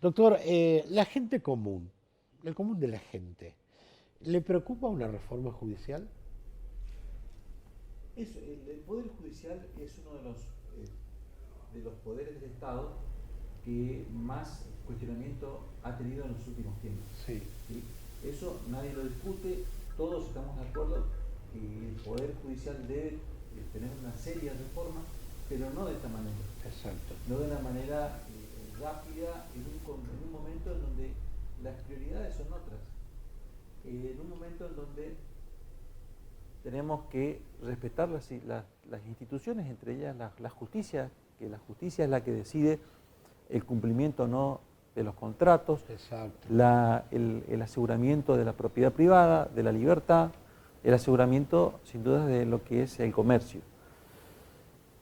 Doctor, la gente común, el común de la gente, ¿le preocupa una reforma judicial? El Poder Judicial es uno de los poderes del Estado que más cuestionamiento ha tenido en los últimos tiempos. Sí, ¿Sí? Eso nadie lo discute, todos estamos de acuerdo que el Poder Judicial debe tener una serie de reformas, pero no de esta manera, exacto. no de una manera rápida, en un momento en donde las prioridades son otras, en un momento en donde tenemos que respetar las instituciones, entre ellas la justicia, que la justicia es la que decide el cumplimiento o no de los contratos, Exacto. el aseguramiento de la propiedad privada, de la libertad, el aseguramiento sin duda de lo que es el comercio.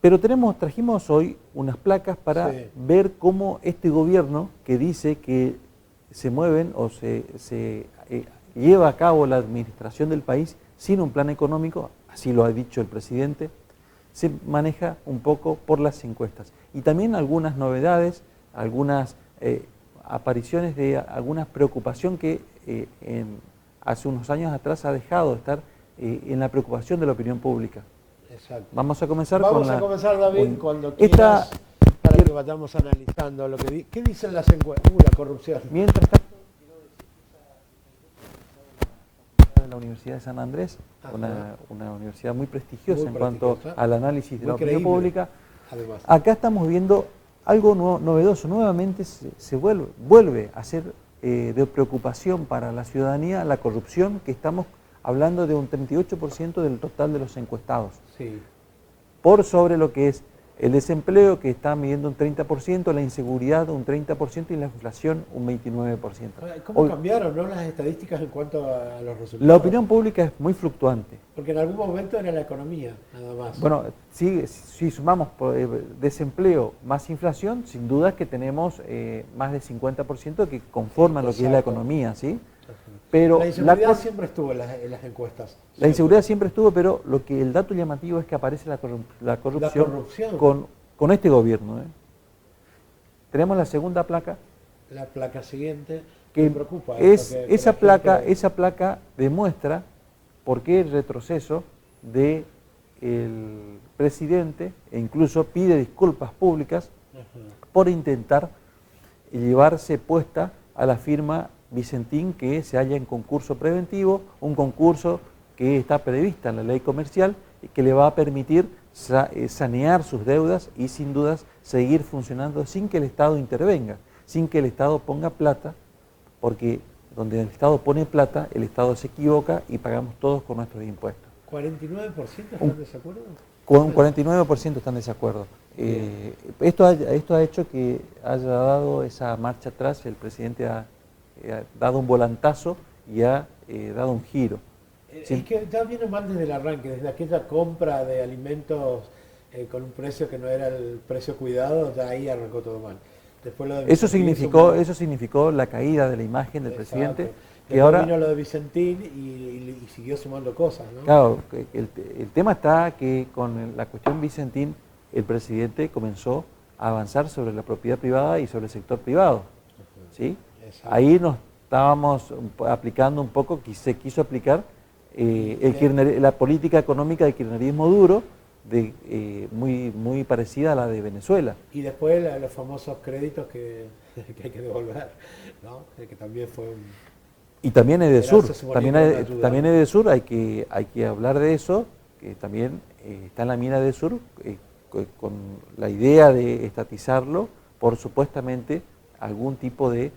Pero trajimos hoy unas placas para Sí. ver cómo este gobierno que dice que se mueven o lleva a cabo la administración del país sin un plan económico, así lo ha dicho el presidente, se maneja un poco por las encuestas. Y también algunas novedades, algunas apariciones de alguna preocupación que hace unos años atrás ha dejado de estar en la preocupación de la opinión pública. Exacto. Vamos a comenzar Vamos con a comenzar, David, con cuando esta. quieras, para que vayamos analizando lo que ¿qué dicen las encuestas? La corrupción. Mientras tanto, de la Universidad de San Andrés, una universidad muy prestigiosa Muy en cuanto prestigiosa, al análisis de muy la opinión creíble, pública. además. Acá estamos viendo algo novedoso, nuevamente se vuelve a ser de preocupación para la ciudadanía la corrupción, que estamos hablando de un 38% del total de los encuestados, Sí. por sobre lo que es el desempleo, que está midiendo un 30%, la inseguridad un 30% y la inflación un 29%. ¿Cómo Hoy, cambiaron, no, las estadísticas en cuanto a los resultados? la opinión pública es muy fluctuante. Porque en algún momento era la economía, nada más. Bueno, si sumamos desempleo más inflación, sin duda es que tenemos más del 50% que conforman lo que es la economía, ¿sí? Pero la inseguridad siempre estuvo en las encuestas. La inseguridad siempre estuvo, pero el dato llamativo es que aparece la corrupción con este gobierno. Tenemos la segunda placa. La placa siguiente que me preocupa. Esa placa demuestra por qué el retroceso del presidente, e incluso pide disculpas públicas por intentar llevarse puesta a la firma Vicentín, que se halla en concurso preventivo, un concurso que está prevista en la ley comercial y que le va a permitir sanear sus deudas y sin dudas seguir funcionando sin que el Estado intervenga, sin que el Estado ponga plata, porque donde el Estado pone plata, el Estado se equivoca y pagamos todos con nuestros impuestos. ¿49% están en desacuerdo? Con un 49% están en desacuerdo. Esto ha hecho que haya dado esa marcha atrás, el presidente ha dado un volantazo y ha dado un giro. Es que ya viene mal desde el arranque, desde aquella compra de alimentos con un precio que no era el precio cuidado, ya ahí arrancó todo mal. Después lo de eso significó la caída de la imagen del presidente. Que ahora vino lo de Vicentín y siguió sumando cosas, ¿no? Claro, el tema está que con la cuestión Vicentín, el presidente comenzó a avanzar sobre la propiedad privada y sobre el sector privado, ¿sí? Ahí nos estábamos aplicando un poco, se quiso aplicar la política económica del kirchnerismo duro, muy parecida a la de Venezuela. Y después los famosos créditos que hay que devolver, ¿no? Que también fue un... Y también Edesur, también Edesur, hay que hablar de eso, que también está en la mina de Edesur, con la idea de estatizarlo por supuestamente algún tipo de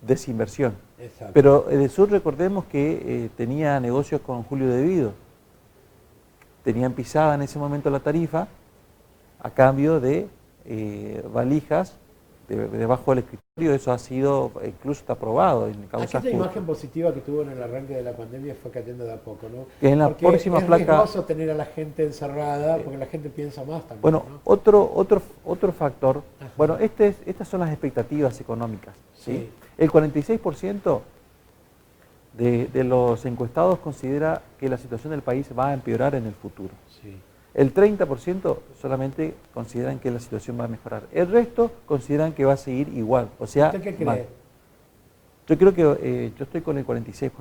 desinversión. Exacto. Pero Edesur, recordemos que tenía negocios con Julio Devido, tenían pisada en ese momento la tarifa a cambio de valijas debajo del escritorio. Eso ha sido, incluso está aprobado en causas. Aquella imagen positiva que tuvo en el arranque de la pandemia fue cayendo de a poco, ¿no? En la porque próxima es placa, riesgoso tener a la gente encerrada, porque la gente piensa más también. Bueno, ¿no? otro factor. Ajá. Bueno, estas son las expectativas económicas, ¿sí? El 46% de los encuestados considera que la situación del país va a empeorar en el futuro. Sí. El 30% solamente consideran que la situación va a mejorar. El resto consideran que va a seguir igual. O sea, ¿Usted qué cree? mal. Yo creo que yo estoy con el 46%.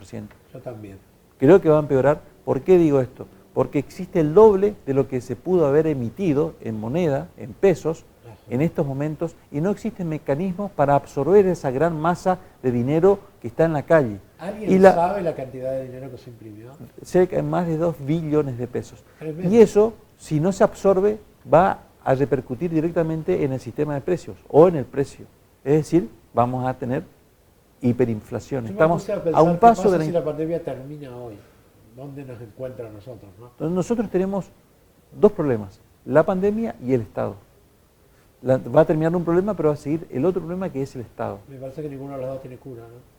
Yo también. Creo que va a empeorar. ¿Por qué digo esto? Porque existe el doble de lo que se pudo haber emitido en moneda, en pesos, en estos momentos, y no existen mecanismos para absorber esa gran masa de dinero que está en la calle. ¿Alguien sabe la cantidad de dinero que se imprimió? Cerca de más de 2 billones de pesos. Tremendo. Y eso, si no se absorbe, va a repercutir directamente en el sistema de precios o en el precio. Es decir, vamos a tener hiperinflación. Estamos a un paso de si la pandemia termina hoy. ¿Dónde nos encuentra a nosotros, no? Entonces nosotros tenemos dos problemas, la pandemia y el Estado. Va a terminar un problema, pero va a seguir el otro problema, que es el Estado. Me parece que ninguno de los dos tiene cura, ¿no?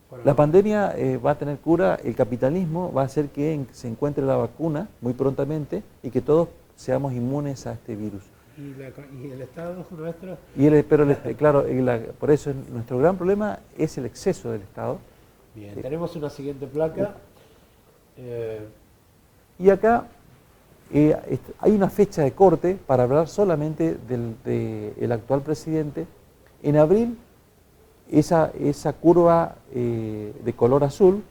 Bueno, La pandemia va a tener cura, el capitalismo va a hacer que se encuentre la vacuna muy prontamente y que todos seamos inmunes a este virus. ¿Y el Estado nuestro? Claro, por eso nuestro gran problema es el exceso del Estado. Bien, tenemos una siguiente placa. Y acá hay una fecha de corte para hablar solamente del actual presidente. En abril, esa curva de color azul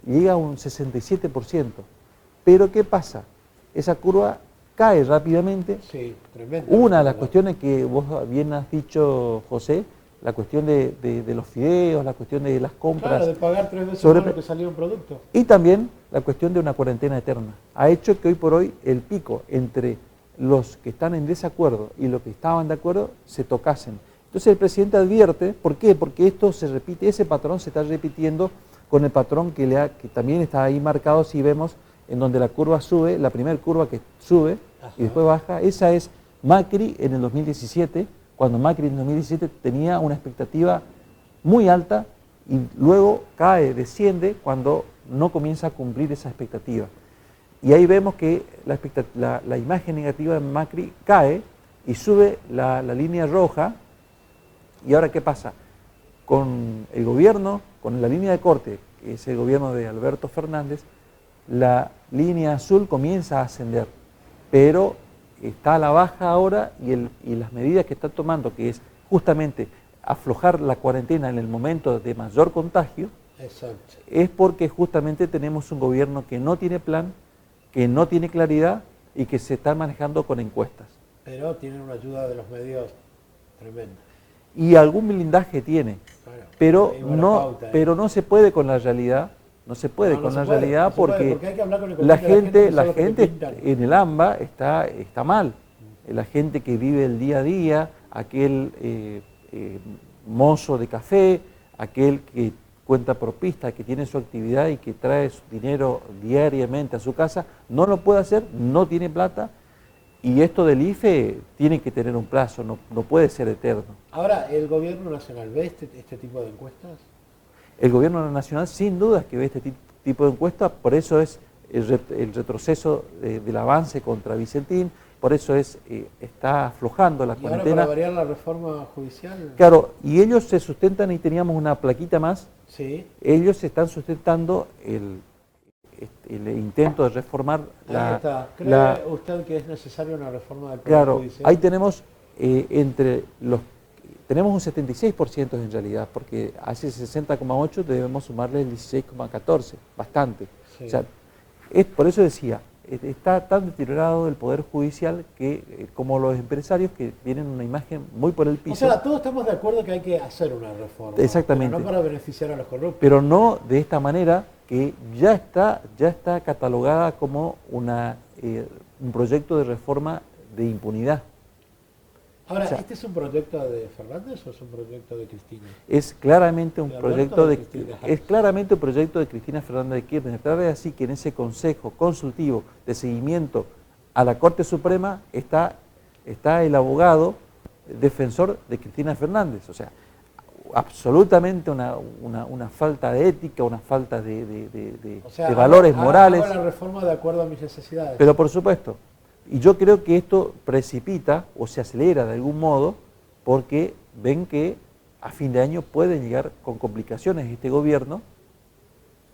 llega a un 67%. Pero ¿qué pasa? Esa curva cae rápidamente. Sí, tremendo. Una de las cuestiones que vos bien has dicho, José, la cuestión de los fideos, la cuestión de las compras. Claro, de pagar 3 veces más lo que salía un producto. Y también la cuestión de una cuarentena eterna. Ha hecho que hoy por hoy el pico entre los que están en desacuerdo y los que estaban de acuerdo se tocasen. Entonces el presidente advierte, ¿por qué? Porque esto se repite, ese patrón se está repitiendo con el patrón que también está ahí marcado, si vemos, en donde la curva sube, la primera curva que sube y después baja, esa es Macri en el 2017, cuando Macri en el 2017 tenía una expectativa muy alta y luego desciende cuando no comienza a cumplir esa expectativa. Y ahí vemos que la imagen negativa de Macri cae y sube la línea roja. ¿Y ahora qué pasa? Con el gobierno, con la línea de corte, que es el gobierno de Alberto Fernández, la línea azul comienza a ascender, pero está a la baja ahora y las medidas que está tomando, que es justamente aflojar la cuarentena en el momento de mayor contagio, exacto, es porque justamente tenemos un gobierno que no tiene plan, que no tiene claridad y que se está manejando con encuestas. Pero tienen una ayuda de los medios tremenda. Y algún blindaje tiene, Claro, pero no se puede con la realidad. No se puede con la realidad porque la gente en el AMBA está mal. La gente que vive el día a día, aquel mozo de café, aquel que cuenta propista, que tiene su actividad y que trae su dinero diariamente a su casa, no lo puede hacer, no tiene plata. Y esto del IFE tiene que tener un plazo, no puede ser eterno. Ahora, ¿el gobierno nacional ve este tipo de encuestas? El gobierno nacional sin dudas que ve este tipo de encuestas, por eso es el retroceso del avance contra Vicentín, por eso está aflojando la cuarentena. ¿Y ahora para variar la reforma judicial? Claro, y ellos se sustentan, y teníamos una plaquita más, sí. Ellos están sustentando el intento de reformar ¿Cree usted que es necesaria una reforma del Poder Judicial? Ahí tenemos tenemos un 76% en realidad, porque a ese 60,8 debemos sumarle el 16,14, bastante. Sí. O sea, por eso decía, está tan deteriorado el Poder Judicial que como los empresarios que tienen una imagen muy por el piso. O sea, todos estamos de acuerdo que hay que hacer una reforma. Exactamente. Pero no para beneficiar a los corruptos. Pero no de esta manera, que ya está catalogada como un proyecto de reforma de impunidad. Ahora, o sea, ¿este es un proyecto de Fernández o es un proyecto de Cristina? Es claramente un proyecto de Cristina Fernández de Kirchner. Tal vez así que en ese consejo consultivo de seguimiento a la Corte Suprema está el abogado defensor de Cristina Fernández. O sea, absolutamente una falta de ética, una falta de valores morales. Hago la reforma de acuerdo a mis necesidades. Pero por supuesto. Y yo creo que esto precipita o se acelera de algún modo porque ven que a fin de año pueden llegar con complicaciones este gobierno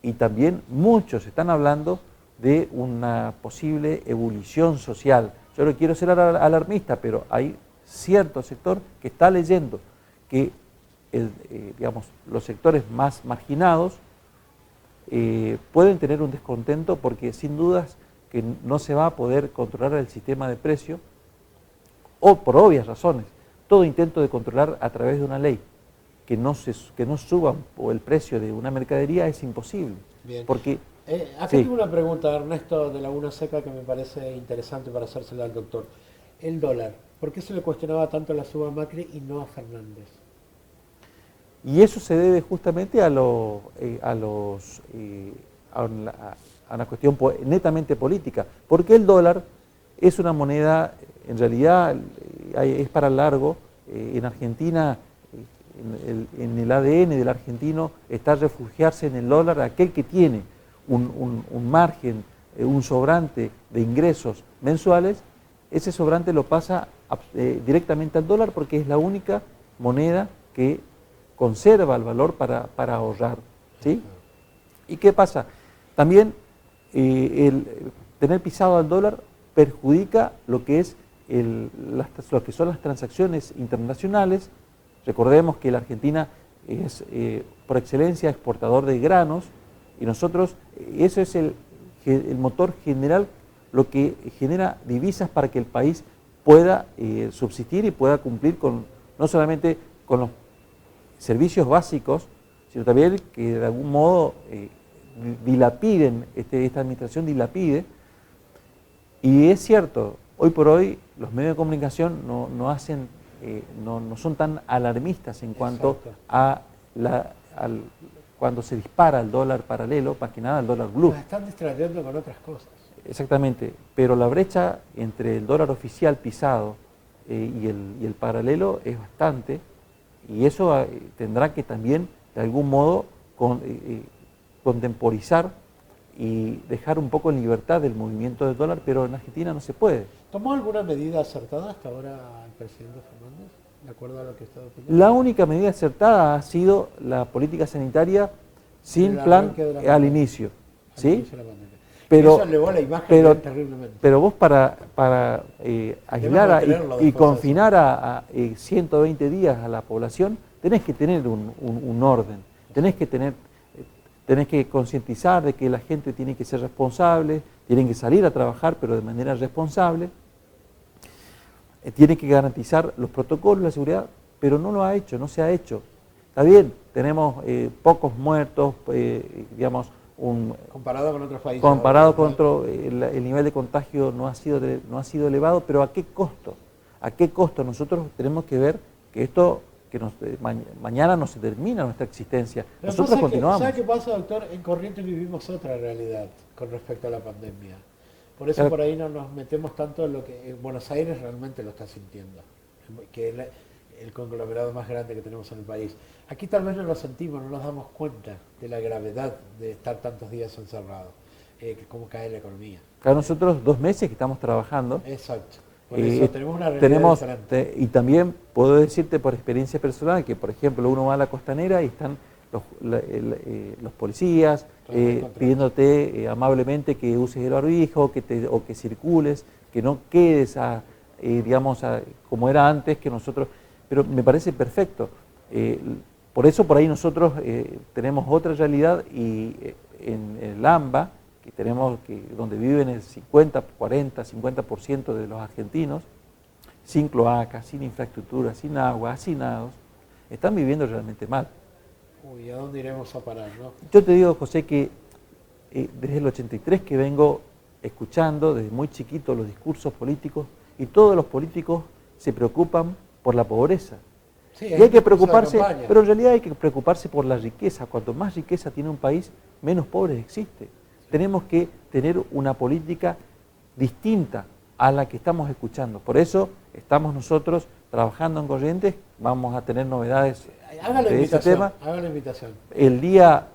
y también muchos están hablando de una posible ebullición social. Yo no quiero ser alarmista, pero hay cierto sector que está leyendo que digamos, los sectores más marginados pueden tener un descontento porque sin dudas que no se va a poder controlar el sistema de precio, o por obvias razones, todo intento de controlar a través de una ley que no suba el precio de una mercadería es imposible. Bien. Porque, aquí tengo una pregunta, Ernesto, de Laguna Seca, que me parece interesante para hacérsela al doctor. El dólar, ¿por qué se le cuestionaba tanto la suba a Macri y no a Fernández? Y eso se debe justamente a una cuestión netamente política, porque el dólar es una moneda, en realidad es para largo. En Argentina, en el ADN del argentino está refugiarse en el dólar aquel que tiene un margen, un sobrante de ingresos mensuales. Ese sobrante lo pasa directamente al dólar porque es la única moneda que conserva el valor para ahorrar, ¿sí? ¿Y qué pasa? También el tener pisado al dólar perjudica lo que son las transacciones internacionales. Recordemos que la Argentina es por excelencia exportador de granos y nosotros, eso es el motor general, lo que genera divisas para que el país pueda subsistir y pueda cumplir no solamente con los servicios básicos, sino también que de algún modo dilapiden, esta administración dilapide. Y es cierto, hoy por hoy los medios de comunicación no son tan alarmistas en cuanto a cuando se dispara el dólar paralelo, más que nada el dólar blue. Nos están distrayendo con otras cosas. Exactamente, pero la brecha entre el dólar oficial pisado y el paralelo es bastante, y eso tendrá que también de algún modo contemporizar y dejar un poco en libertad el movimiento del dólar, pero en Argentina no se puede. ¿Tomó alguna medida acertada hasta ahora el presidente Fernández, de acuerdo a lo que está opinando? La única medida acertada ha sido la política sanitaria sin plan al inicio, ¿sí? Pero eso elevó la imagen terriblemente. Pero vos para aislar y confinar a 120 días a la población, tenés que tener un orden, tenés que concientizar de que la gente tiene que ser responsable, tienen que salir a trabajar pero de manera responsable, tiene que garantizar los protocolos, la seguridad, pero no lo ha hecho, no se ha hecho. Está bien, tenemos pocos muertos, digamos, comparado con otros países. Comparado con el nivel de contagio no ha sido elevado, pero ¿a qué costo? ¿A qué costo? Nosotros tenemos que ver que esto, mañana no se termina nuestra existencia. Pero nosotros continuamos. ¿Sabe qué pasa, doctor? En Corrientes vivimos otra realidad con respecto a la pandemia. Por eso por ahí no nos metemos tanto en lo que en Buenos Aires realmente lo está sintiendo, que es el conglomerado más grande que tenemos en el país. Aquí tal vez no lo sentimos, no nos damos cuenta de la gravedad de estar tantos días encerrados, cómo cae la economía. Acá nosotros 2 meses que estamos trabajando. Exacto. Por eso tenemos una realidad diferente. Y también puedo decirte por experiencia personal que, por ejemplo, uno va a la costanera y están los policías pidiéndote amablemente que uses el barbijo, o que circules, que no quedes como era antes, que nosotros... Pero me parece perfecto. Por eso por ahí nosotros tenemos otra realidad, y en el AMBA, donde viven el 50, 40, 50% de los argentinos, sin cloacas, sin infraestructura, sin agua, hacinados, están viviendo realmente mal. Uy, ¿a dónde iremos a parar, no? Yo te digo, José, que desde el 83 que vengo escuchando, desde muy chiquito, los discursos políticos, y todos los políticos se preocupan por la pobreza. Sí, y hay que preocuparse, pero en realidad hay que preocuparse por la riqueza. Cuanto más riqueza tiene un país, menos pobres existe. Tenemos que tener una política distinta a la que estamos escuchando. Por eso estamos nosotros trabajando en Corrientes, vamos a tener novedades de ese tema. Haga la invitación. El día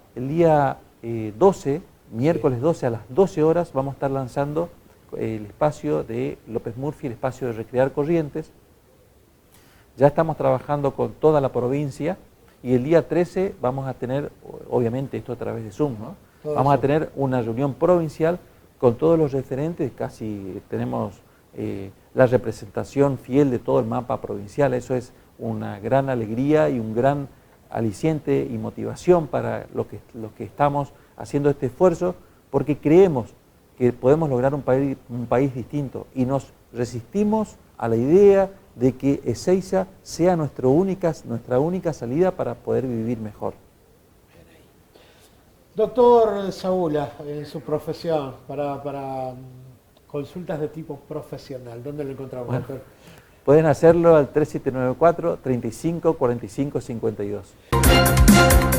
12, miércoles 12 a las 12 horas, vamos a estar lanzando el espacio de López Murphy, el espacio de Recrear Corrientes. Ya estamos trabajando con toda la provincia, y el día 13 vamos a tener, obviamente esto a través de Zoom, ¿no? Vamos a tener una reunión provincial con todos los referentes, casi tenemos la representación fiel de todo el mapa provincial. Eso es una gran alegría y un gran aliciente y motivación para los que estamos haciendo este esfuerzo, porque creemos que podemos lograr un país distinto y nos resistimos a la idea de que Ezeiza sea nuestra única salida para poder vivir mejor. Doctor Saúla, en su profesión, para consultas de tipo profesional, ¿dónde lo encontramos, Bueno, doctor? pueden hacerlo al 3794-354552.